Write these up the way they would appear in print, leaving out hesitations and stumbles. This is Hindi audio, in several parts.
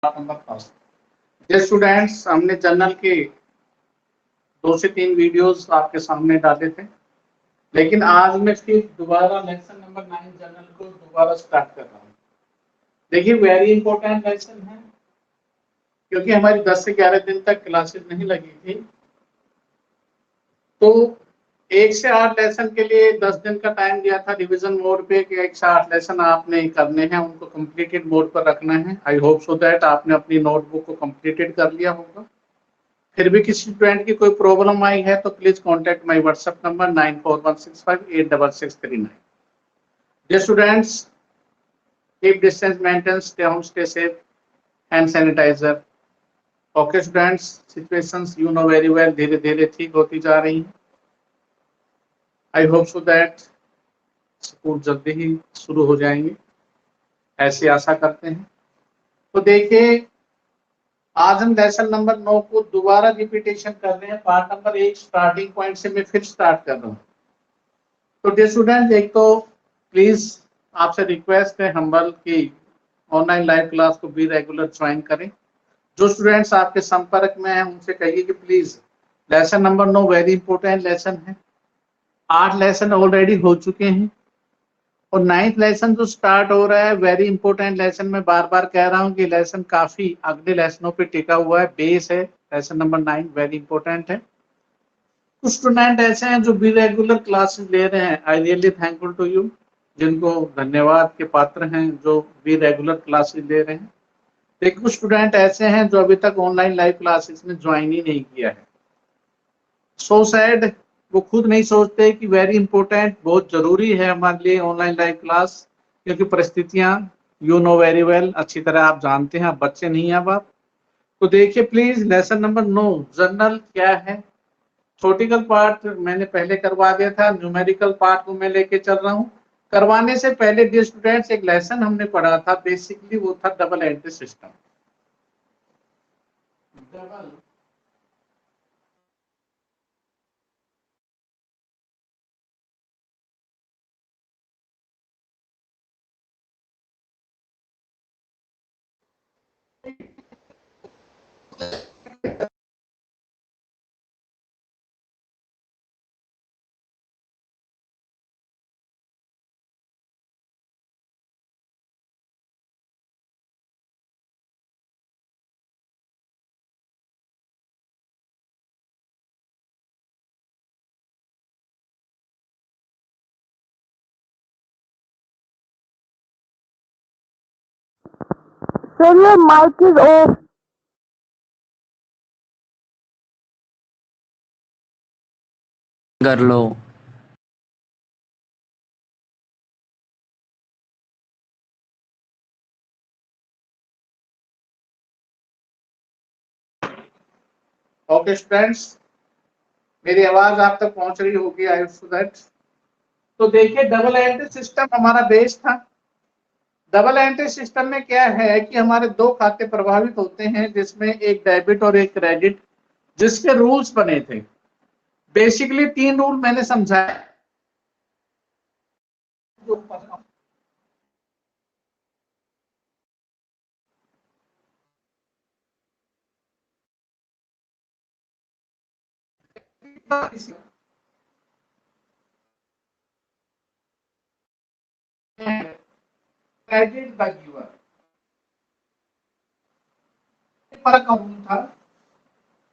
Number first. ये स्टूडेंट्स, हमने जर्नल के 2 से 3 वीडियोस आपके सामने डाले थे, लेकिन आज मैं फिर दोबारा लेसन नंबर 9 जर्नल को दोबारा स्टार्ट कर रहा हूँ। देखिए, वेरी इंपॉर्टेंट लेसन है, क्योंकि हमारी 10 से 11 दिन तक क्लासेस नहीं लगी थी। तो 1 से 8 लेसन के लिए 10 दिन का टाइम दिया था रिवीजन मोड पे कि 1 से 8 लेसन आपने करने हैं, उनको कंप्लीटेड मोड पर रखना है। आई होप सो दैट आपने अपनी नोटबुक को कंप्लीटेड कर लिया होगा। फिर भी किसी स्टूडेंट की कोई प्रॉब्लम आई है तो please contact my WhatsApp number 9416586639। Dear students, keep distance maintain, stay home, stay safe, hand sanitiser. Okay students, situations you know very well धीरे धीरे ठीक होती जा रही हैं। I hope so that school जल्दी ही शुरू हो जाएंगे, ऐसी आशा करते हैं। तो देखिए, आज हम लेसन नंबर 9 को दोबारा रिपीटेशन कर रहे हैं। पार्ट नंबर 1 स्टार्टिंग पॉइंट से मैं फिर स्टार्ट कर रहा हूँ। तो डियर स्टूडेंट, एक तो प्लीज आपसे रिक्वेस्ट है हम्बल की ऑनलाइन लाइव क्लास को भी रेगुलर ज्वाइन करें। जो स्टूडेंट्स आपके संपर्क में हैं उनसे कहिए कि please lesson number 9 very important lesson है। 8 लेसन ऑलरेडी हो चुके हैं और 9th लेसन जो स्टार्ट हो रहा है वेरी इंपॉर्टेंट लेसन। मैं बार बार कह रहा हूँ कि लेसन काफी अगले लेसनों पे टिका हुआ है, बेस है। लेसन नंबर 9 वेरी इंपॉर्टेंट है। कुछ स्टूडेंट ऐसे हैं जो भी रेगुलर क्लासेस ले रहे हैं, I really thankful to you, जिनको धन्यवाद के पात्र हैं जो भी रेगुलर क्लासेस ले रहे हैं। लेकिन कुछ स्टूडेंट ऐसे हैं जो अभी तक ऑनलाइन लाइव क्लासेस में ज्वाइन ही नहीं किया है। सो सैड, वो खुद नहीं सोचते कि वेरी इंपॉर्टेंट, बहुत जरूरी है हमारे लिए ऑनलाइन लाइव क्लास, क्योंकि परिस्थितियां यू नो वेरी वेल, अच्छी तरह आप जानते हैं, आप बच्चे नहीं हैं अब आप। तो देखिए प्लीज, लेसन नंबर 9 जर्नल क्या है। थ्योरेटिकल पार्ट मैंने पहले करवा दिया था, न्यूमेरिकल पार्ट को मैं लेके चल रहा हूँ। करवाने से पहले डियर स्टूडेंट्स, एक लेसन हमने पढ़ा था, बेसिकली वो था double entry system. Double Sir, your mic is off. कर लो। ओके स्टूडेंट्स, मेरी आवाज आप तक पहुंच रही होगी, आई होप दैट। तो देखिए, डबल एंट्री सिस्टम हमारा बेस था। डबल एंट्री सिस्टम में क्या है कि हमारे 2 खाते प्रभावित होते हैं, जिसमें एक डेबिट और एक क्रेडिट, जिसके रूल्स बने थे। बेसिकली 3 रूल मैंने समझाया। क्रेडिट द गिवर पर अकाउंट था।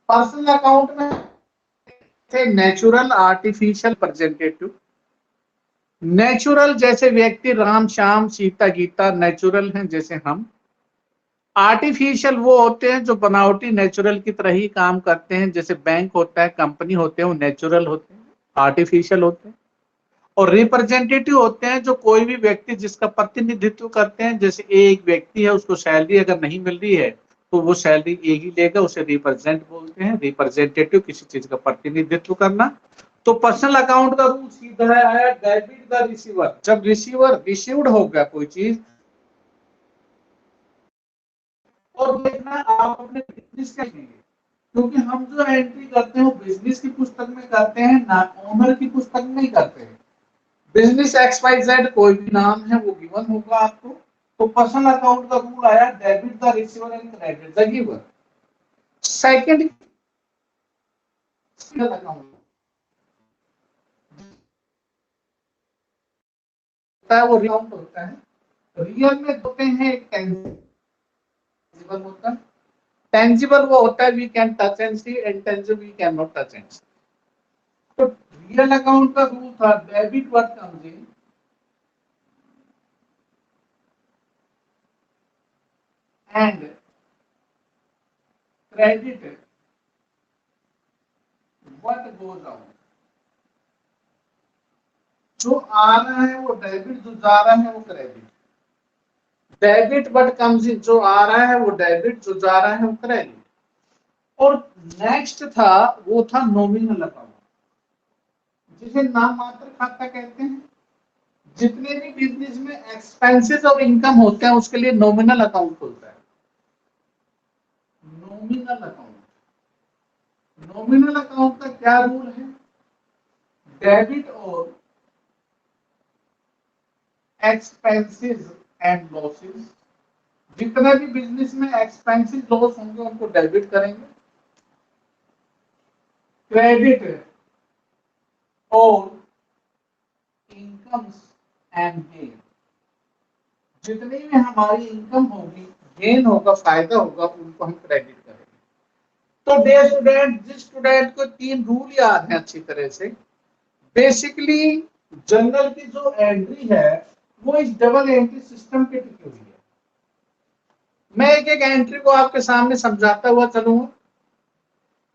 पर्सनल अकाउंट में थे नेचुरल, आर्टिफिशियल, प्रेजेंटेटिव। नेचुरल जैसे व्यक्ति राम, श्याम, सीता, गीता नेचुरल हैं जैसे हम। आर्टिफिशियल वो होते हैं जो बनावटी नेचुरल की तरह ही काम करते हैं, जैसे बैंक होता है, कंपनी होते हैं, वो नेचुरल होते हैं, आर्टिफिशियल होते हैं। और रिप्रेजेंटेटिव होते हैं जो कोई भी व्यक्ति जिसका प्रतिनिधित्व करते हैं, जैसे एक व्यक्ति है, उसको सैलरी अगर नहीं मिल रही है तो वो सैलरी ये ही लेगा, उसे रिप्रेजेंट बोलते हैं। रिप्रेजेंटेटिव किसी चीज का प्रतिनिधित्व करना। तो पर्सनल अकाउंट का रूल सीधा आया, डेबिट द रिसीवर। जब रिसीवर रिसीव्ड होगा कोई चीज, और देखना आप अपने बिजनेस का लेंगे, क्योंकि हम जो एंट्री करते हैं वो बिजनेस की पुस्तक में करते हैं, ना ओनर की पुस्तक में नहीं करते हैं। बिजनेस XYZ कोई भी नाम है वो गिवन होगा आपको, तो पर्सनल अकाउंट का रूल आया, debit the receiver and credit the giver. Second account होता है, वो अकाउंट होता है। रियल में होते हैं एक टेंजिबल होता है, टेंजिबल वो होता है we can touch and see, intangible we can not touch and see. तो रियल अकाउंट का रूल था debit what comes in and credit what goes out. जो आ रहा है वो डेबिट, जो जा रहा है वो क्रेडिट। डेबिट व्हाट कम्स इन, जो आ रहा है वो डेबिट, जो जा रहा है वो क्रेडिट। और नेक्स्ट था, वो था नॉमिनल अकाउंट, जिसे नाम मात्र खाता कहते हैं। जितने भी बिजनेस में एक्सपेंसेस और इनकम होते हैं उसके लिए नॉमिनल अकाउंट होता है। नॉमिनल अकाउंट, नॉमिनल अकाउंट का क्या रूल है? डेबिट और एक्सपेंसेस एंड लॉसेस, जितने भी बिजनेस में एक्सपेंसेस लॉस होंगे उनको डेबिट करेंगे। क्रेडिट और इनकम्स एंड गेन, जितनी भी हमारी इनकम होगी, गेन होगा, फायदा होगा, उनको हम क्रेडिट करेंगे। तो डियर स्टूडेंट, जिस स्टूडेंट को तीन रूल याद है अच्छी तरह से, बेसिकली जनरल की जो एंट्री है वो इस डबल एंट्री सिस्टम पे टिकी हुई है। मैं एक एक एंट्री को आपके सामने समझाता हुआ चलूंगा,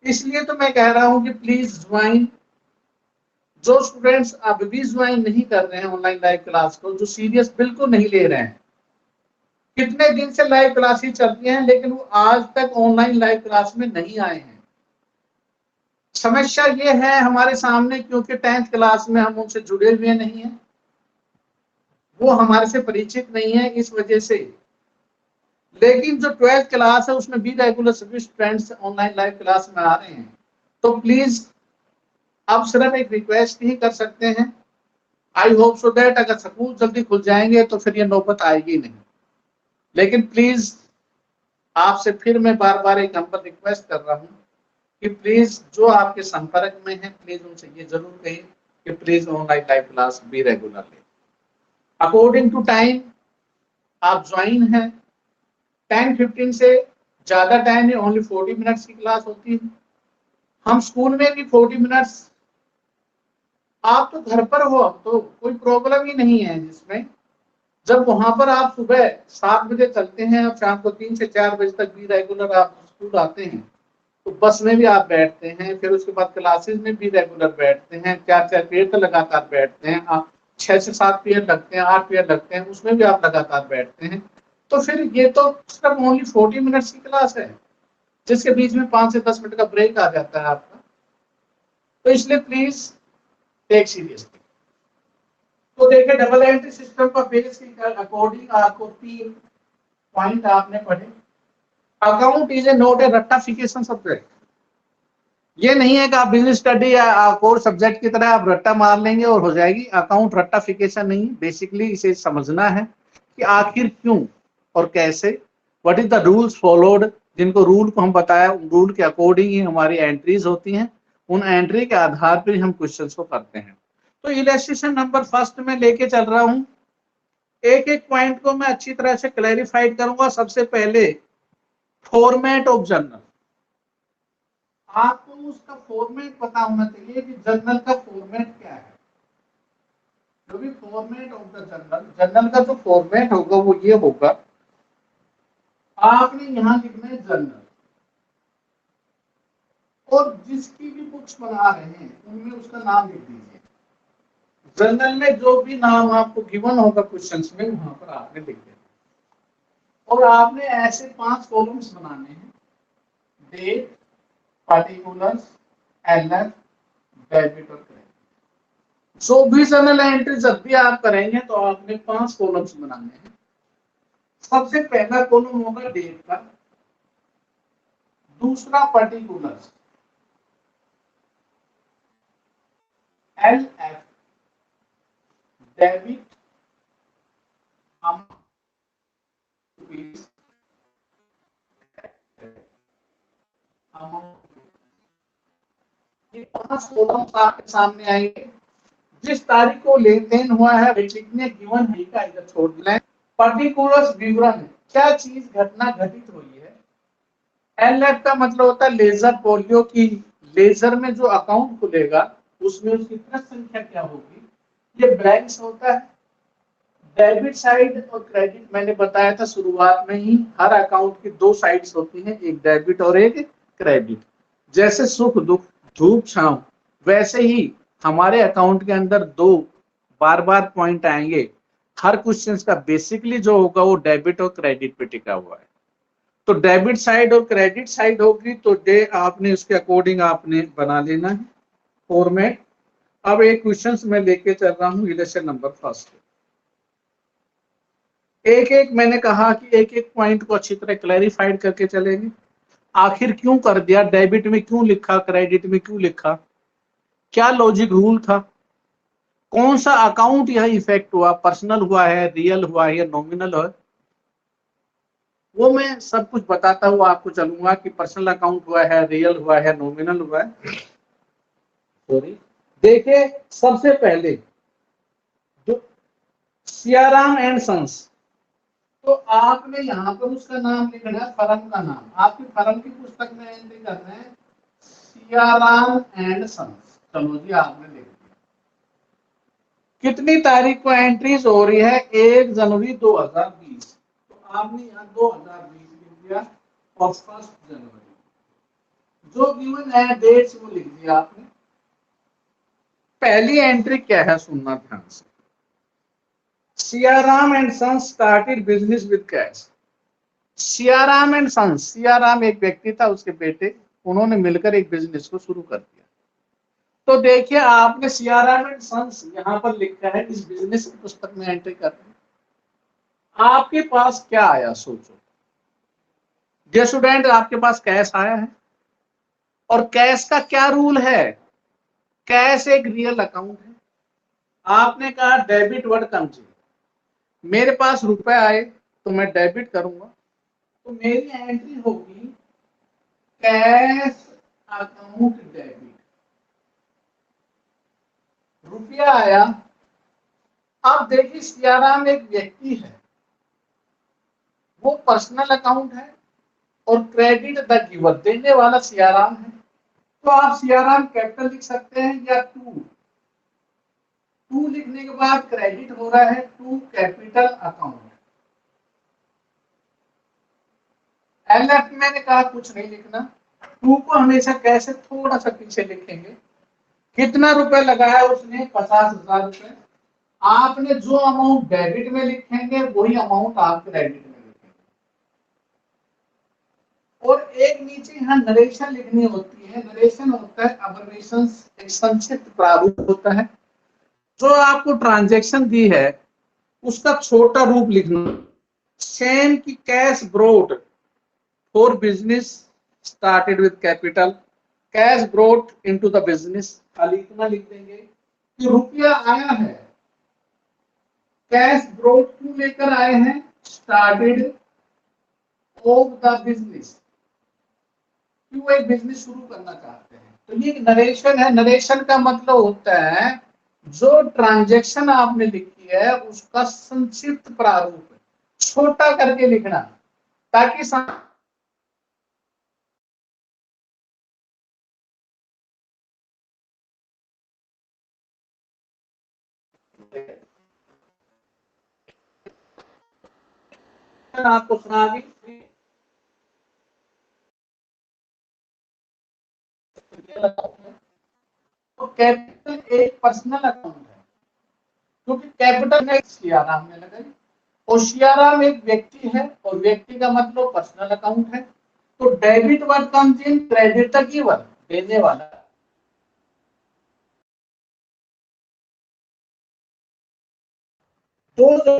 इसलिए तो मैं कह रहा हूं कि प्लीज ज्वाइन। जो स्टूडेंट्स अब भी ज्वाइन नहीं कर रहे हैं ऑनलाइन लाइव क्लास को, जो सीरियस बिल्कुल नहीं ले रहे हैं, कितने दिन से लाइव क्लासेस चल रही हैं लेकिन वो आज तक ऑनलाइन लाइव क्लास में नहीं आए हैं। समस्या ये है हमारे सामने, क्योंकि 10th क्लास में हम उनसे जुड़े हुए नहीं हैं, वो हमारे से परिचित नहीं है, इस वजह से। लेकिन जो 12th क्लास है उसमें भी रेगुलर सभी स्टूडेंट्स ऑनलाइन लाइव क्लास में आ रहे हैं। तो प्लीज आप सिर्फ एक रिक्वेस्ट ही कर सकते हैं, आई होप सो दैट अगर स्कूल जल्दी खुल जाएंगे तो फिर ये नौबत आएगी नहीं। लेकिन प्लीज आपसे फिर मैं बार बार एक नंबर रिक्वेस्ट कर रहा हूँ कि प्लीज जो आपके संपर्क में है, प्लीज उनसे ये जरूर कहिए कि प्लीज ऑनलाइन लाइव क्लास भी रेगुलर ले। अकॉर्डिंग टू टाइम आप ज्वाइन हैं, 10:15 से ज्यादा टाइम है, ओनली 40 मिनट्स की क्लास होती है। हम स्कूल में भी 40 मिनट्स, आप तो घर पर हो, अब तो कोई प्रॉब्लम ही नहीं है जिसमें। जब वहां पर आप सुबह 7 बजे चलते हैं और शाम को 3 से 4 बजे तक भी रेगुलर आप स्कूल आते हैं, तो बस में भी आप बैठते हैं, फिर उसके बाद क्लासेस में भी रेगुलर बैठते हैं, 4-4 पीरियड तक लगातार बैठते हैं, आप 6 से 7 पीरियड लगते हैं, 8 पीरियड लगते हैं, उसमें भी आप लगातार बैठते हैं। तो फिर ये तो सिर्फ ओनली 40 मिनट्स की क्लास है, जिसके बीच में 5 से 10 मिनट का ब्रेक आ जाता है आपका। तो इसलिए प्लीज टेक सीरियसली। तो देखिए, डबल एंट्री सिस्टम का बेस के अकॉर्डिंग आपको 3 पॉइंट आपने पढ़े। Account is a not a रट्टाफिकेशन सब्जेक्ट। ये नहीं है कि आप बिजनेस स्टडी या कोर सब्जेक्ट की तरह आप रट्टा मार लेंगे और हो जाएगी। अकाउंट रट्टाफिकेशन नहीं, बेसिकली इसे समझना है कि आखिर क्यों और कैसे, what is the rules followed. जिनको रूल को हम बताया, रूल के अकॉर्डिंग ही हमारी एंट्रीज होती हैं, उन एंट्री के आधार पर हम क्वेश्चन को करते हैं। तो इलस्ट्रेशन नंबर फर्स्ट में लेके चल रहा हूं, एक एक पॉइंट को मैं अच्छी तरह से क्लैरिफाइड करूंगा। सबसे पहले फॉर्मेट ऑफ जर्नल, आपको उसका फॉर्मेट पता होना चाहिए कि जर्नल का फॉर्मेट क्या है। जो भी format of the journal, journal का जो फॉर्मेट होगा वो ये होगा, आपने यहां लिखना है जर्नल, और जिसकी भी बुक्स बना रहे हैं उनमें उसका नाम लिख दीजिए। जर्नल में जो भी नाम आपको गिवन होगा क्वेश्चंस में, वहां पर आपने लिख देना। और आपने ऐसे 5 कॉलम्स बनाने हैं, डेट, पार्टिकुलर्स, एलएफ, डेबिट और क्रेडिट। जो भी जर्नल एंट्री जब भी आप करेंगे तो आपने 5 कॉलम्स बनाने हैं। सबसे पहला कॉलम होगा डेट का, दूसरा particulars, LF, debit, rupees amount, ये 5 कॉलम्स आपके सामने आएंगे। जिस तारीख को लेन देन हुआ है लिखने गिवन है का इधर छोड़ देना है। पर्टिकुलर विवरण, क्या चीज घटना घटित हुई है। एलएफ का मतलब होता है लेजर पोलियो की, लेजर में जो अकाउंट खुलेगा उसमें उसकी प्रश्न संख्या क्या होगी, ये ब्लैंक्स होता है। डेबिट साइड और क्रेडिट मैंने बताया था शुरुआत में ही, हर अकाउंट की दो साइड्स होती हैं, एक डेबिट और एक क्रेडिट। जैसे सुख दुख धूप छांव, वैसे ही हमारे अकाउंट के अंदर दो बार बार पॉइंट आएंगे। हर क्वेश्चन का बेसिकली जो होगा वो डेबिट और क्रेडिट पे टिका हुआ है। तो डेबिट साइड और क्रेडिट साइड होगी तो डे आपने उसके अकॉर्डिंग आपने बना लेना है फॉर्मेट। अब एक क्वेश्चन मैं लेके चल रहा हूँ इलेक्शन नंबर फर्स्ट। एक एक मैंने कहा कि एक एक पॉइंट को अच्छी तरह क्लैरिफाइड करके चलेंगे। आखिर क्यों कर दिया, डेबिट में क्यों लिखा, क्रेडिट में क्यों लिखा, क्या लॉजिक रूल था, कौन सा अकाउंट यह इफेक्ट हुआ, पर्सनल हुआ है, रियल हुआ है या नॉमिनल है, वो मैं सब कुछ बताता हुआ आपको चलूंगा कि पर्सनल अकाउंट हुआ है, रियल हुआ है, नॉमिनल हुआ है। सॉरी, देखिए सबसे पहले जो सियाराम एंड सन्स, तो आपने यहाँ पर उसका नाम लिखना है, फर्म का नाम। आपकी फर्म की पुस्तक में एंट्री करना है सियाराम एंड सन्स। चलो जी आपने लिख दिया। कितनी तारीख को एंट्रीज हो रही है, 1 जनवरी 2020, तो आपने यहाँ 2020 लिख दिया और 1 जनवरी जो गिवन है डेट्स वो लिख दिया आपने। पहली एंट्री क्या है सुनना ध्यान से, Siyaram and sons started business with cash. Siyaram and sons, Siyaram एक व्यक्ति था, उसके बेटे, उन्होंने मिलकर एक बिजनेस को शुरू कर दिया। तो देखिए आपने सियाराम एंड सन्स यहां पर लिखा है, इस बिजनेस की पुस्तक में एंट्री कर दी। आपके पास क्या आया सोचो। डियर स्टूडेंट, आपके पास कैश आया है और कैश का क्या रूल है, कैश एक रियल अकाउंट है। आपने कहा डेबिट वर्ड कम्स इन, मेरे पास रुपए आए तो मैं डेबिट करूंगा, तो मेरी एंट्री होगी कैश अकाउंट डेबिट। रुपया आया। अब देखिए सियाराम एक व्यक्ति है, वो पर्सनल अकाउंट है और क्रेडिट द गिवर, देने वाला सियाराम है। तो आप सियाराम कैपिटल लिख सकते हैं या टू लिखने के बाद क्रेडिट हो रहा है टू कैपिटल अकाउंट। एलएफ मैंने कहा कुछ नहीं लिखना, टू को हमेशा कैसे थोड़ा सा पीछे लिखेंगे। कितना रुपए लगाया उसने, 50,000 रुपए। आपने जो अमाउंट डेबिट में लिखेंगे वही अमाउंट आप क्रेडिट में लिखेंगे। और एक नीचे यहाँ नरेशन लिखनी होती है। नरेशन होता है अब्रिविएशन, एक संक्षिप्त प्रारूप होता है। जो आपको ट्रांजैक्शन दी है उसका छोटा रूप लिखना। सेम की cash brought for business started with capital, cash brought into the business, खाली इतना लिख देंगे कि रुपया आया है। कैश ब्रोट क्यों लेकर आए हैं, स्टार्टेड ऑफ द बिजनेस, क्यों एक बिजनेस शुरू करना चाहते हैं। तो ये नरेशन है। नरेशन का मतलब होता है जो ट्रांजैक्शन आपने लिखी है उसका संक्षिप्त प्रारूप, छोटा करके लिखना ताकि आपको सुना दी। तो कैपिटल एक पर्सनल अकाउंट है, क्योंकि कैपिटल है सियाराम में लगाई, और सियाराम एक व्यक्ति है और व्यक्ति का मतलब पर्सनल अकाउंट है। तो debit word comes in credit the giver, देने वाला। तो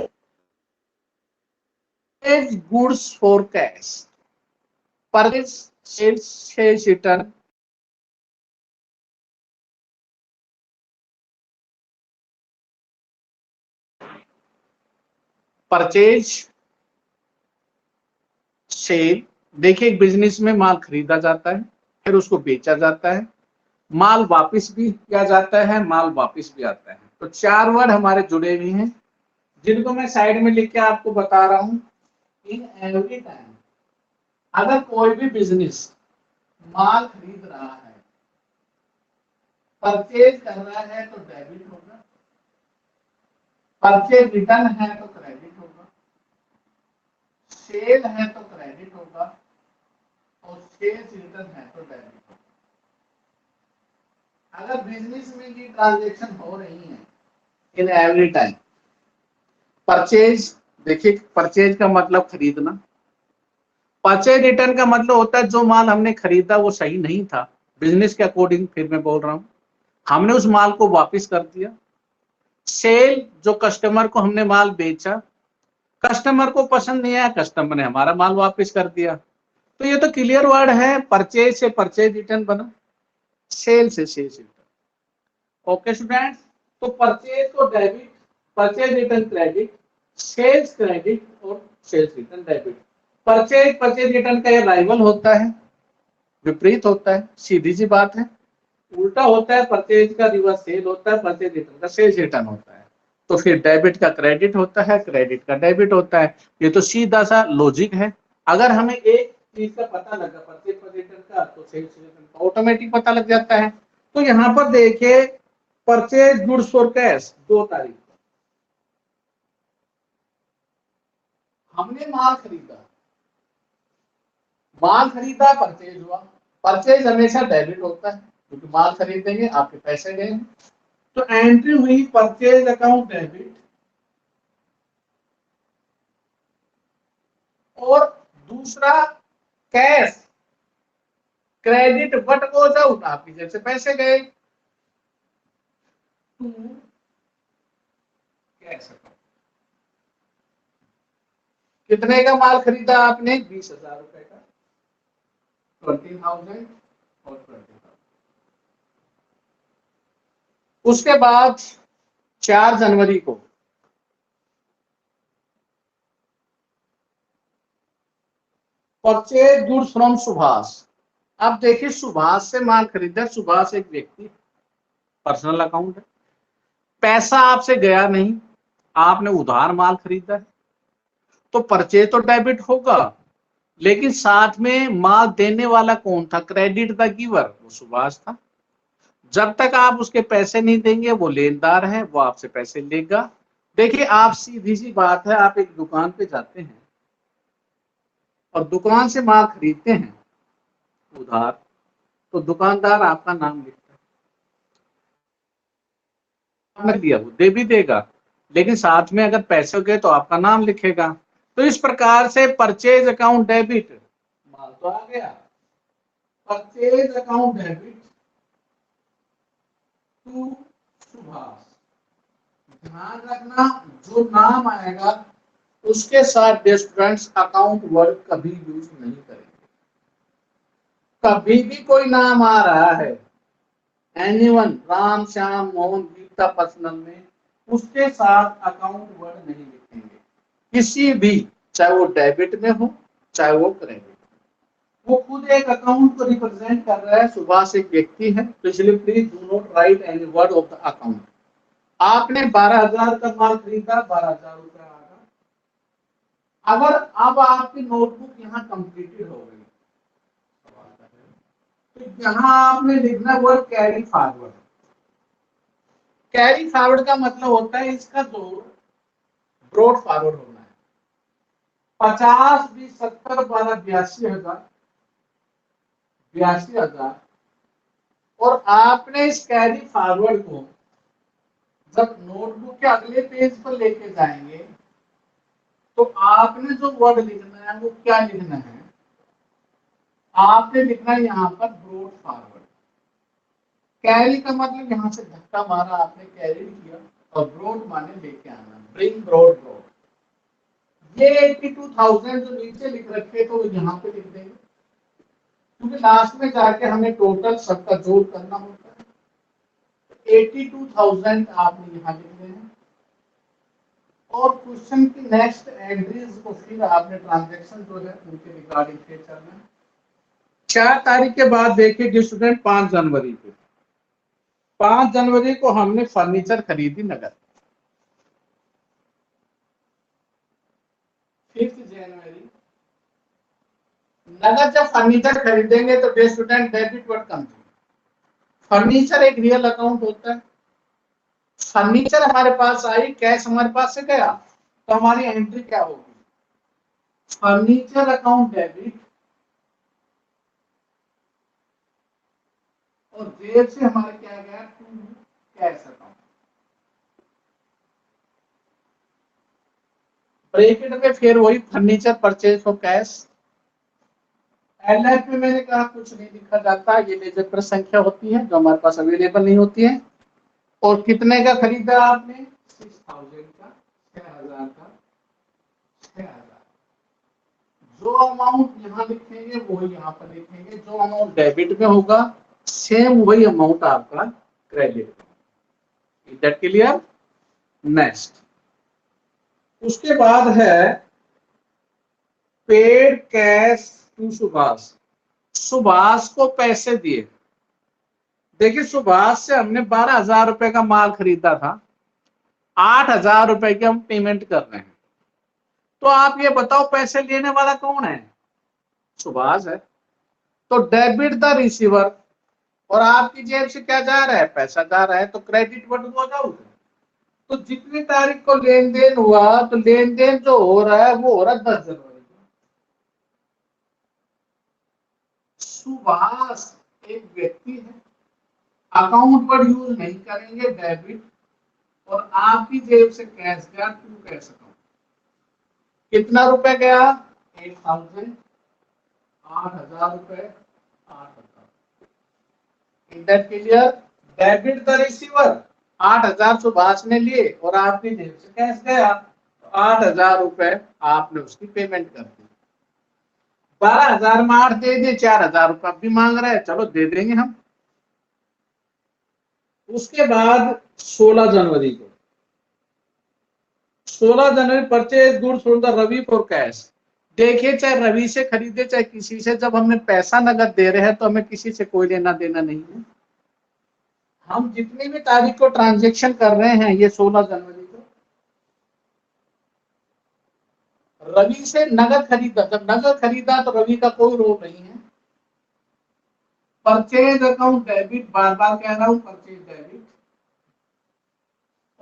goods for cash, purchase sales return, purchase sale, देखिए एक बिजनेस में माल खरीदा जाता है, फिर उसको बेचा जाता है, माल वापस भी किया जाता है, माल वापस भी आता है। तो 4 वर्ड हमारे जुड़े हुए हैं, जिनको मैं साइड में लिख के आपको बता रहा हूं। इन एवरी टाइम, अगर कोई भी बिजनेस माल खरीद रहा है, परचेज कर रहा है तो डेबिट होगा, परचेज रिटर्न है तो क्रेडिट होगा, सेल है तो क्रेडिट होगा, और सेल्स रिटर्न है तो डेबिट होगा। अगर बिजनेस में ये ट्रांजेक्शन हो रही है इन एवरी टाइम, परचेज, देखिए परचेज का मतलब खरीदना, परचेज रिटर्न का मतलब होता है जो माल हमने खरीदा वो सही नहीं था बिजनेस के अकॉर्डिंग, फिर मैं बोल रहा हूं, हमने उस माल को वापस कर दिया। सेल, जो कस्टमर को हमने माल बेचा, कस्टमर को पसंद नहीं आया, कस्टमर ने हमारा माल वापस कर दिया। तो ये तो क्लियर वर्ड है, परचेज से परचेज रिटर्न बना, सेल से सेल्स रिटर्न। ओके स्टूडेंट्स, तो परचेज को debit, purchase return credit, sales credit और sales return debit. Purchase purchase return का ये राइवल होता है, विपरीत होता है, सीधी सी बात है। उल्टा होता है, परचेज का रिवर्स सेल होता है, परचेज रिटर्न का सेल्स रिटर्न होता है। तो फिर डेबिट का क्रेडिट होता है, क्रेडिट का डेबिट होता है। ये तो सीधा सा लॉजिक है। अगर हमें एक चीज का पता लगा, परचेज रिटर्न का, तो सेल्स रिटर्न का ऑटोमेटिक पता लग जाता है। तो यहाँ पर देखिए, परचेज गुड्स फॉर कैश 2 तारीख को हमने माल खरीदा, माल खरीदा परचेज हुआ। परचेज हमेशा डेबिट होता है क्योंकि माल खरीदेंगे, आपके पैसे गए। तो एंट्री हुई परचेज अकाउंट डेबिट, और दूसरा cash credit, but goes out, आपकी जेब से पैसे गए। टू कैश अकाउंट, कितने का माल खरीदा आपने? 20,000 रुपए का, 20,000 और 20,000। उसके बाद 4 जनवरी को परचेज गुड्स फ्रॉम सुभाष। अब देखिए, सुभाष से माल खरीदा, सुभाष एक व्यक्ति, पर्सनल अकाउंट है, पैसा आपसे गया नहीं, आपने उधार माल खरीदा है, तो परचेज तो डेबिट होगा, लेकिन साथ में माल देने वाला कौन था? क्रेडिट द गिवर, वो सुभाष था। जब तक आप उसके पैसे नहीं देंगे, वो लेनदार है, वो आपसे पैसे लेगा। देखिए, आप सीधी सी बात है, आप एक दुकान पे जाते हैं और दुकान से माल खरीदते हैं उधार, तो दुकानदार आपका नाम लिखता है, दिया वो दे भी देगा, लेकिन साथ में अगर पैसे गए तो आपका नाम लिखेगा। तो इस प्रकार से परचेज अकाउंट डेबिट, माल तो आ गया, purchase account debit to Subhash. ध्यान रखना, जो नाम आएगा उसके साथ स्टूडेंट्स अकाउंट वर्ड कभी यूज नहीं करेंगे। कभी भी कोई नाम आ रहा है, एनीवन, राम, श्याम, मोहन, गीता पर्सनल में, उसके साथ अकाउंट वर्ड नहीं लिखेंगे किसी भी, चाहे वो डेबिट में हो चाहे वो क्रेडिट। वो खुद एक अकाउंट को रिप्रेजेंट कर रहा है, सुभाष एक व्यक्ति है, तो इसलिए please do not right any word of the account. आपने 12,000 का माल खरीदा, 12,000 रुपया आ गया। अगर अब आपकी नोटबुक यहाँ कंप्लीटेड हो गई, तो यहाँ आपने लिखना word carry forward. Carry forward का मतलब होता है इसका जोड़ ब्रॉड फॉरवर्ड होना है। 50, 20, 70, 12, 82,000, 82,000। और आपने इस कैरी फॉरवर्ड को जब नोटबुक के अगले पेज पर लेके जाएंगे, तो आपने जो वर्ड लिखना है वो क्या लिखना है? आपने लिखना है यहाँ पर ब्रॉड फॉरवर्ड। कैरी का मतलब यहाँ से धक्का मारा, आपने कैरी किया, और ब्रॉड माने लेके आना, ब्रिंग ब्रॉड ब्रॉड। ये 82,000 जो नीचे लिख रखे तो यहाँ पे लिख देंगे, क्योंकि लास्ट में जाके हमें टोटल सबका जोड़ करना होता है। 82,000 आपने यहाँ लिख देना, और क्वेश्चन की नेक्स्ट एंट्रीज को फिर आपने ट्रांजैक्शन जो है उनके रिगार्डिंग फिर करना है। 4 तारीख के बाद देखिए स्टूडेंट 5 जनवरी को 5 जनवरी को हमने फर्नीचर खरीदी नगद। 5 जनवरी नगद जब फर्नीचर खरीदेंगे तो डे स्टूडेंट डेबिट वर्ड कम। फर्नीचर एक रियल अकाउंट होता है। फर्नीचर हमारे पास आई, कैश हमारे पास से गया, तो हमारी एंट्री क्या होगी? फर्नीचर अकाउंट डेबिट और जेब से हमारे क्या गया? To cash account. ब्रैकेट में फिर वही furniture purchase for cash. LF में मैंने कहा कुछ नहीं लिखा जाता, ये लेजर संख्या होती है जो हमारे पास अवेलेबल नहीं होती है। और कितने का खरीदा आपने? 6000 का, 6000 का, 6000। जो अमाउंट यहाँ लिखेंगे वो यहाँ पर लिखेंगे, जो अमाउंट डेबिट में होगा सेम वही अमाउंट आपका credit. Is that clear? Next उसके बाद है paid cash to Subhash. Subhash को पैसे दिए। देखिए सुभाष से हमने 12,000 रुपए का माल खरीदा था, 8,000 रुपए की हम पेमेंट कर रहे हैं। तो आप ये बताओ पैसे लेने वाला कौन है? सुभाष है। तो डेबिट द रिसीवर, और आपकी जेब से क्या जा रहा है? पैसा जा रहा है, तो क्रेडिट वर्ड हो जाऊगा। तो जितनी तारीख को लेन देन हुआ, तो लेन देन जो हो रहा है वो हो रहा है 10 जनवरी को। सुभाष एक व्यक्ति है, अकाउंट वर्ड यूज नहीं करेंगे, डेबिट। और आपकी जेब से कैश गया टू कैश अकाउंट। कितना रुपए गया? 8,000, 8,000 रुपए, 8,000। Is that clear? Debit the receiver, 8,000 Subhash ने लिए और आपकी जेब से कैश गया, तो 8,000 रुपए आपने उसकी पेमेंट कर दी। 12,000 में 8 दे दिए, 4,000 रुपए भी मांग रहे हैं, चलो दे देंगे हम। उसके बाद 16 जनवरी को 16 जनवरी purchase goods from the Ravi for cash. देखिए चाहे रवि से खरीदे चाहे किसी से, जब हमने पैसा नगद दे रहे हैं तो हमें किसी से कोई लेना देना नहीं है। हम जितनी भी तारीख को ट्रांजेक्शन कर रहे हैं ये 16 जनवरी को रवि से नगद खरीदा। जब नगद खरीदा तो रवि का कोई रोल नहीं है। परचेज अकाउंट डेबिट, बार बार कह रहा हूं परचेज डेबिट।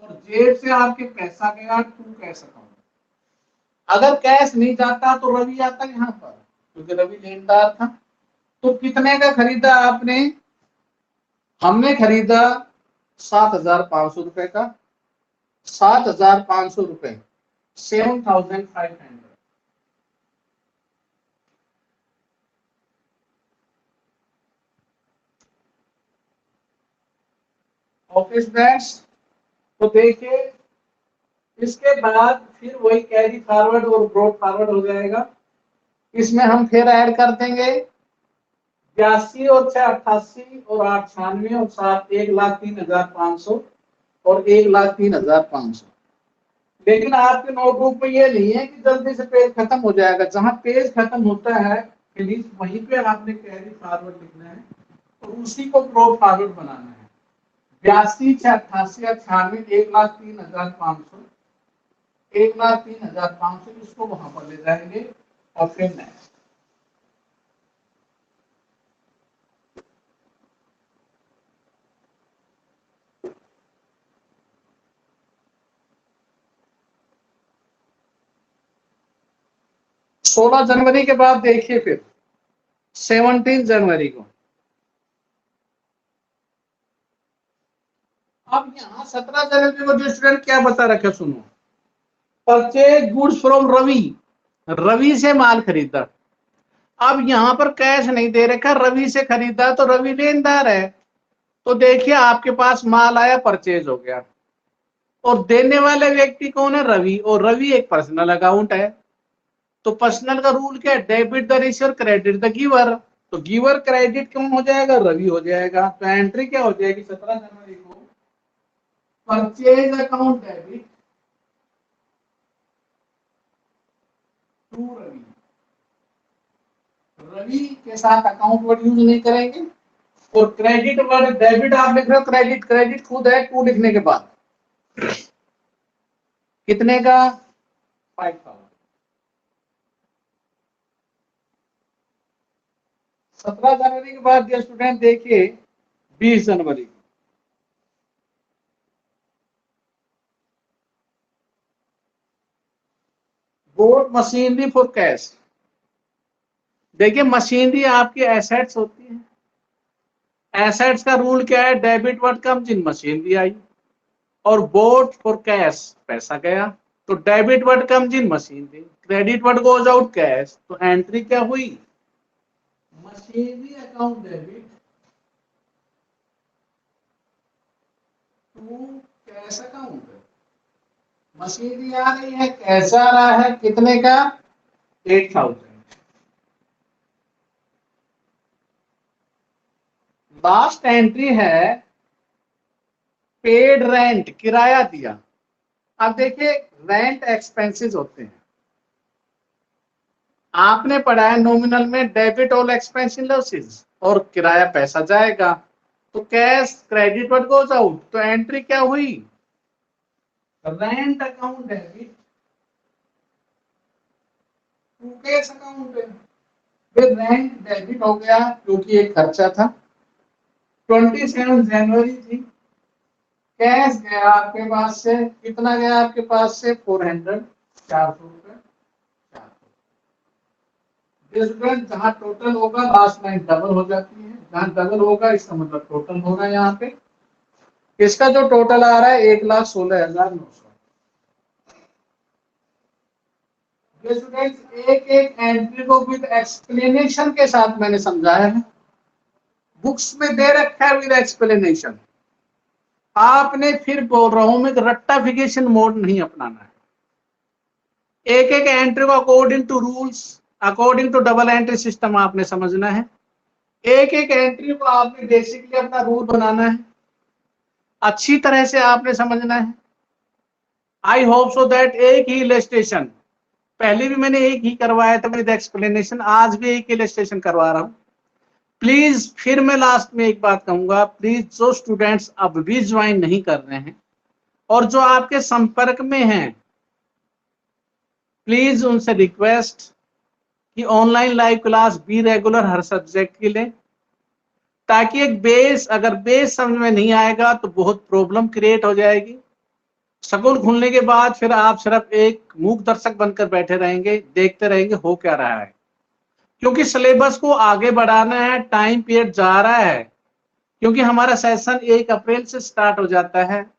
और जेब से आपके पैसा गया टू कैश अकाउंट। अगर कैश नहीं जाता तो रवि आता यहाँ पर, क्योंकि रवि लेनदार था। तो कितने का खरीदा आपने? हमने खरीदा 7,500 रुपए का। 7,500 रुपए, 7,500। ओके स्टूडेंट्स, तो देखिए इसके बाद फिर वही कैरी फॉरवर्ड और ब्रॉड फॉरवर्ड हो जाएगा। इसमें हम फिर ऐड कर देंगे 82 और 6 88 और 8 96 और 7 1,03,500 और 1,03,500। लेकिन आपके नोटबुक में ये नहीं है कि जल्दी से पेज खत्म हो जाएगा। जहां पेज खत्म होता है प्लीज वहीं पे आपने कैरी फॉरवर्ड लिखना है और उसी को ब्रॉड फॉरवर्ड बनाना है। 82 6 88 98 1,03,500, 1,03,500 इसको वहां पर ले जाएंगे और फिर नेक्स्ट। सोलह जनवरी के बाद देखिए फिर 17 जनवरी को। अब यहाँ 17 जनवरी को जो स्टूडेंट क्या बता रखे सुनो, purchase goods from Ravi. Ravi से माल खरीदा। अब यहाँ पर कैश नहीं दे रखा, रवि से खरीदा तो रवि लेनदार है। तो देखिए आपके पास माल आया, परचेज हो गया। और देने वाले व्यक्ति कौन है? रवि। और रवि एक पर्सनल अकाउंट है। तो पर्सनल का रूल क्या है? Debit the receiver, credit the giver. तो गिवर क्रेडिट कौन हो जाएगा? रवि हो जाएगा। तो एंट्री क्या हो जाएगी 17 जनवरी को? Purchase account debit to Ravi, Ravi के साथ अकाउंट वर्ड यूज नहीं करेंगे। और क्रेडिट वर्ड डेबिट आप लिख रहे हो, क्रेडिट क्रेडिट खुद है टू लिखने के बाद कितने का 5,000। 17 जनवरी के बाद डियर स्टूडेंट देखिए 20 जनवरी बोर्ड मशीनरी फॉर कैश। देखिए मशीनरी आपकी एसेट्स होती है। एसेट्स का रूल क्या है, debit word comes in machinery आई, और बोर्ड फॉर कैश पैसा गया, तो debit word comes in machinery, credit word goes out cash, तो एंट्री क्या हुई, machinery account debit to cash account. Machinery आ रही है, कैश आ रहा है, कितने का 8,000। लास्ट एंट्री है पेड रेंट, किराया दिया। अब देखिए रेंट एक्सपेंसेस होते हैं, आपने पढ़ा है नॉमिनल में debit all expense in losses, और किराया पैसा जाएगा, तो cash credit what goes out, तो एंट्री क्या हुई, rent account debit to cash account. फिर रेंट डेबिट हो गया क्योंकि एक खर्चा था। 27 जनवरी थी, कैश गया आपके पास से, कितना गया आपके पास से 400, 400 रुपए। जहां टोटल होगा लास्ट लाइन डबल हो जाती है, जहां डबल होगा इसका मतलब टोटल होगा। यहाँ पे इसका जो टोटल आ रहा है 1,16,900। स्टूडेंट्स एक एक एंट्री को विद एक्सप्लेनेशन के साथ मैंने समझाया है, बुक्स में दे रखा है विद एक्सप्लेनेशन। आपने फिर बोल रहा हूं मैं रट्टाफिकेशन मोड नहीं अपनाना है, एक एक एंट्री को according to rules, according to double entry system आपने समझना है। एक एक एंट्री को आपने बेसिकली अपना रूल बनाना है, अच्छी तरह से आपने समझना है। आई होप सो दैट एक ही इलस्ट्रेशन, पहले भी मैंने एक ही करवाया था विद एक्सप्लेनेशन, आज भी एक इलस्ट्रेशन करवा रहा हूं। प्लीज फिर मैं लास्ट में एक बात कहूंगा, प्लीज जो स्टूडेंट्स अब भी ज्वाइन नहीं कर रहे हैं और जो आपके संपर्क में हैं, प्लीज उनसे रिक्वेस्ट कि online live class be regular her subject के लिए, ताकि एक बेस, अगर बेस समझ में नहीं आएगा तो बहुत प्रॉब्लम क्रिएट हो जाएगी। स्कूल खुलने के बाद फिर आप सिर्फ एक मूक दर्शक बनकर बैठे रहेंगे, देखते रहेंगे हो क्या रहा है, क्योंकि सिलेबस को आगे बढ़ाना है, टाइम पीरियड जा रहा है, क्योंकि हमारा सेशन 1 अप्रैल से स्टार्ट हो जाता है।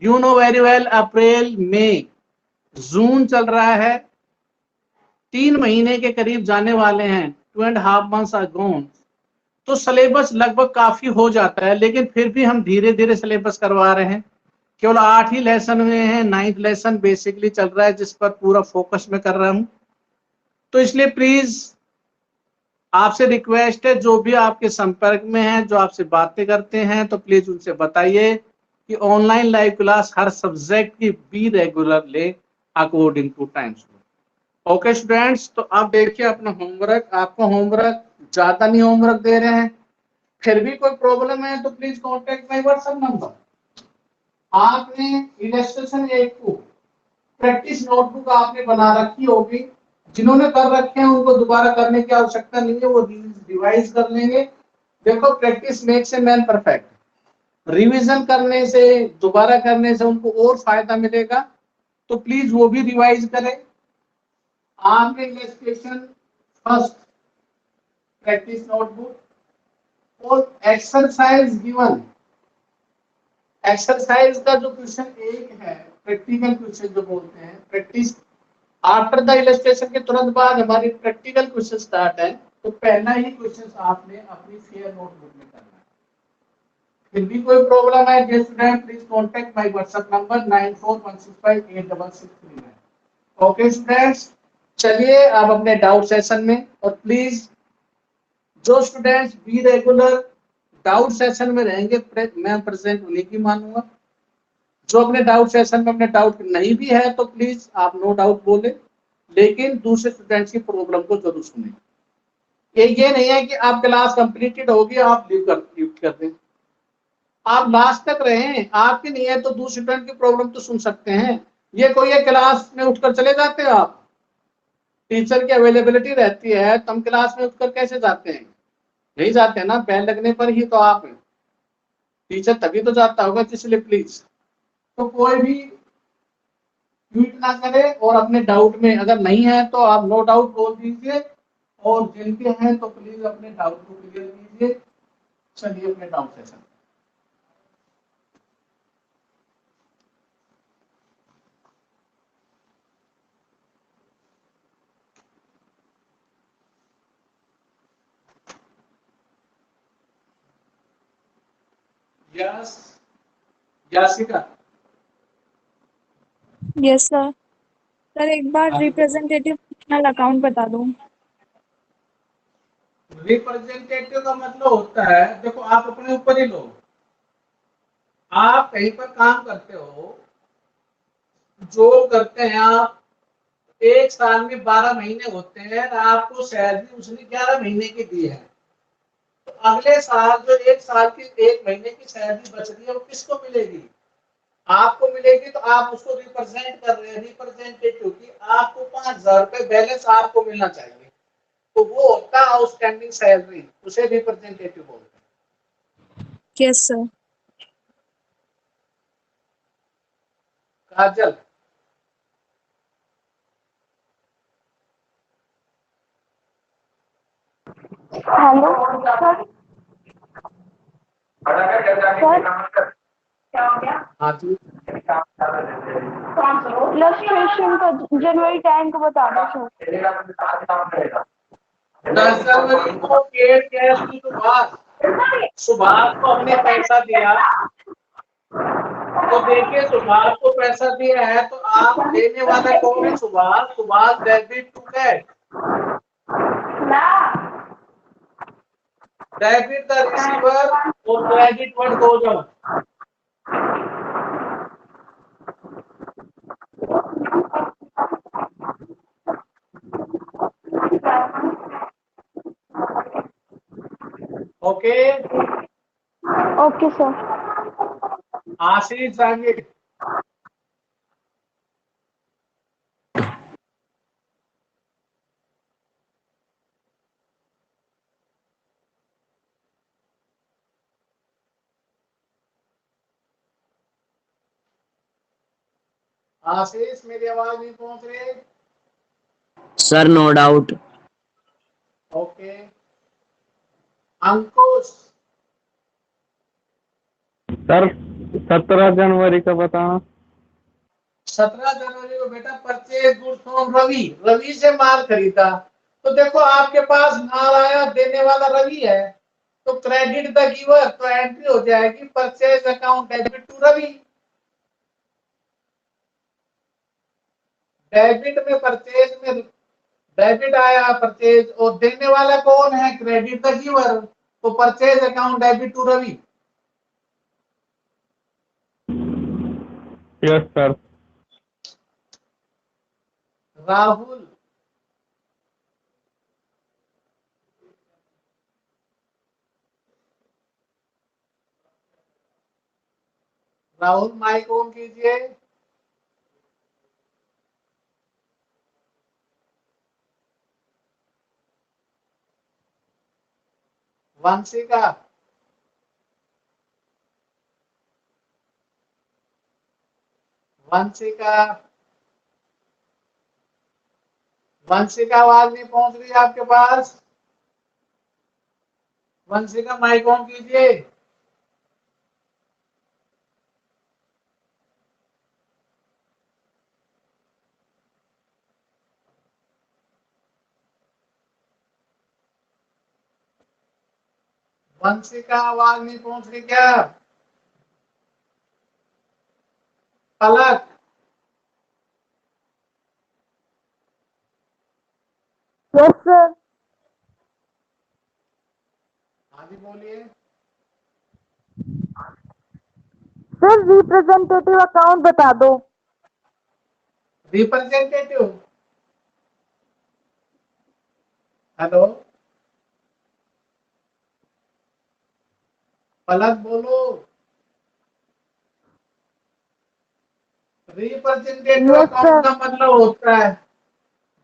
यू नो वेरी वेल, अप्रैल मई जून चल रहा है, 3 महीने के करीब जाने वाले हैं, 2.5 months आर गॉन। तो सिलेबस लगभग काफी हो जाता है, लेकिन फिर भी हम धीरे धीरे सिलेबस करवा रहे हैं। केवल 8 ही लेसन हुए हैं, 9th लेसन बेसिकली चल रहा है, जिस पर पूरा फोकस में कर रहा हूं। तो इसलिए प्लीज आपसे रिक्वेस्ट है, जो भी आपके संपर्क में है, जो आपसे बातें करते हैं, तो प्लीज उनसे बताइए कि ऑनलाइन लाइव क्लास हर सब्जेक्ट की बी रेगुलर ले according to time. Okay students, तो आप देखिए अपना होमवर्क, आपको होमवर्क ज्यादा नहीं होमवर्क दे रहे हैं, फिर भी कोई प्रॉब्लम है तो please contact my WhatsApp number. आपने इलस्ट्रेशन 1 को प्रैक्टिस नोटबुक आपने बना रखी होगी, जिन्होंने कर रखे हैं उनको दोबारा करने की आवश्यकता नहीं है, वो रिवाइज कर लेंगे। देखो practice makes a man perfect, revision करने से, दोबारा करने से उनको और फायदा मिलेगा, तो प्लीज वो भी रिवाइज करें। आपने इलस्ट्रेशन फर्स्ट प्रैक्टिस नोटबुक और एक्सरसाइज गिवन, एक्सरसाइज का जो क्वेश्चन 1 है, प्रैक्टिकल क्वेश्चन जो बोलते हैं, प्रैक्टिस आफ्टर द इलस्ट्रेशन के तुरंत बाद हमारी प्रैक्टिकल क्वेश्चन स्टार्ट है, तो पहला ही क्वेश्चन आपने अपनी फेयर नोटबुक में करना है। फिर भी कोई प्रॉब्लम है dear student, please contact my WhatsApp number 9416586639। Okay students, चलिए आप अपने डाउट सेशन में, और प्लीज जो students be regular doubt session में रहेंगे मैं प्रेजेंट उन्हीं की मानूंगा। जो अपने डाउट सेशन में अपने डाउट नहीं भी है तो प्लीज आप नो डाउट बोले, लेकिन दूसरे स्टूडेंट्स की प्रॉब्लम को जरूर सुने। ये नहीं है कि आप क्लास कंप्लीटेड होगी आप लीव कर दें। आप लास्ट तक रहें, आपकी नहीं है तो दूसरे स्टूडेंट की प्रॉब्लम तो सुन सकते हैं। ये कोई है क्लास में उठकर चले जाते हैं आप? टीचर की अवेलेबिलिटी रहती है तो हम क्लास में उठकर कैसे जाते हैं? नहीं जाते हैं ना, बेल लगने पर ही तो आप टीचर तभी तो जाता होगा, इसलिए प्लीज तो कोई भी ट्वीट ना करे और अपने डाउट में अगर नहीं है तो आप नो डाउट बोल दीजिए, और जिनके हैं तो प्लीज अपने डाउट को क्लियर कीजिए। चलिए अपने doubt session. Yes Yasika. Yes sir. Sir एक बार रिप्रेजेंटेटिव पर्सनल अकाउंट बता दो। रिप्रेजेंटेटिव का मतलब होता है, देखो आप अपने ऊपर ही लो। आप कहीं पर काम करते हो, जो करते हैं आप, एक साल में 12 महीने होते हैं, आपको सैलरी उसने 11 महीने की दी है, तो अगले साल जो एक साल की 1 महीने की सैलरी बच रही है वो किसको मिलेगी? आपको मिलेगी। तो आप उसको रिप्रेजेंट कर रहे हैं, रिप्रेजेंटेटिव की आपको 5,000 रुपए बैलेंस आपको मिलना चाहिए, तो वो होता है आउटस्टैंडिंग सैलरी, उसे रिप्रेजेंटेटिव बोलते हैं। Yes sir. Kajal. Hello sir. हाँ जी। इलस्ट्रेशन का जनवरी 10 को बता दो सर। 10 जनवरी को पेड कैश की सुभाष, सुभाष को हमने पैसा दिया, तो देखिए सुभाष को पैसा दिया है तो आप देने वाला कौन है? Subhash. Subhash debit to cash, debit the receiver और credit what goes on. Okay. Okay sir. Ashish Jangir. Ashish मेरी आवाज नहीं पहुंच रही? Sir no doubt. Okay. Ankush. Sir 17 जनवरी का बताना। 17 जनवरी को बेटा purchase goods from Ravi, Ravi से माल खरीदा, तो देखो आपके पास माल आया, देने वाला रवि है, तो क्रेडिट द गिवर, तो एंट्री हो जाएगी purchase account debit to Ravi. Debit में परचेज में डेबिट आया परचेज, और देने वाला कौन है? क्रेडिट द गिवर, तो purchase account debit to Ravi. Yes sir. Rahul. Rahul mike on कीजिए। वंशिका। वंशिका। वंशिका आवाज नहीं पहुंच रही आपके पास? वंशिका माइक ऑन कीजिए। वंशिका आवाज नहीं पहुंच रही क्या? पलक। Yes sir. हाँ जी बोलिए। सर रिप्रेजेंटेटिव अकाउंट बता दो। रिप्रेजेंटेटिव हेलो पलक बोलो। Representative Yes, account sir. का मतलब होता है,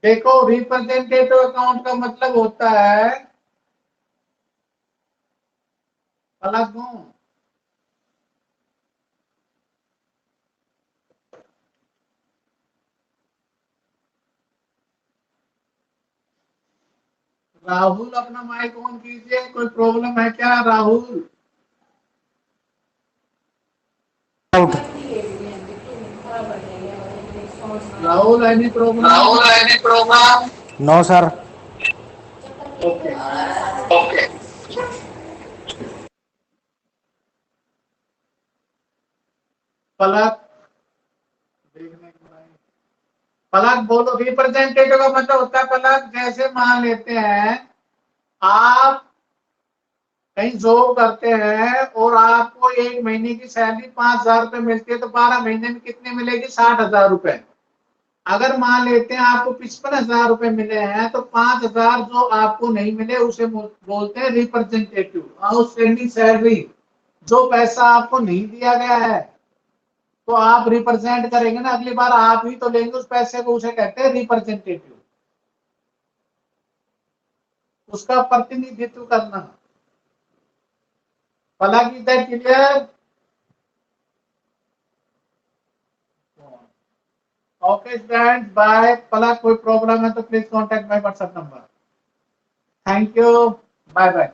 देखो रिप्रेजेंटेटिव अकाउंट का मतलब होता है, पलक दूं, राहुल अपना माइक ऑन कीजिए, कोई प्रॉब्लम है क्या Rahul? Rahul any problem? No sir. Okay Palak देखने को नहीं। पलक बोलो, रिप्रेजेंटेटिव का मतलब होता है पलक, जैसे मान लेते हैं आप कहीं जॉब करते हैं और आपको एक महीने की सैलरी 5,000 रुपए मिलती है, तो 12 महीने में कितनी मिलेगी? 60,000 रुपए। अगर मान लेते हैं आपको 55,000 रुपए मिले हैं, तो 5,000 जो आपको नहीं मिले उसे बोलते हैं रिप्रेजेंटेटिव आउटस्टैंडिंग सैलरी। जो पैसा आपको नहीं दिया गया है तो आप रिप्रेजेंट करेंगे ना, अगली बार आप ही तो लेंगे उस पैसे को, उसे कहते हैं रिप्रेजेंटेटिव, उसका प्रतिनिधित्व करना। Palak is that clear? Okay student bye. Palak कोई प्रॉब्लम है तो please contact my WhatsApp number. Thank you, bye bye.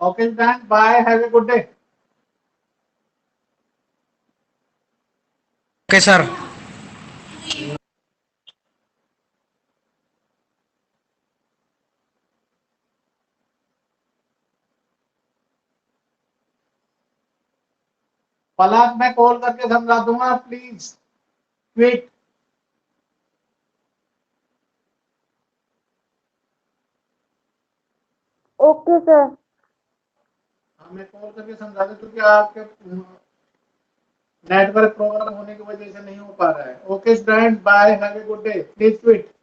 Okay student bye, have a good day. Okay sir. Palak मैं कॉल करके समझा दूंगा, प्लीज क्विट। Okay, sir. मैं कॉल करके समझा दूं क्योंकि आपके नेटवर्क प्रॉब्लम होने की वजह से नहीं हो पा रहा है। Okay student bye, have a good day, please quit.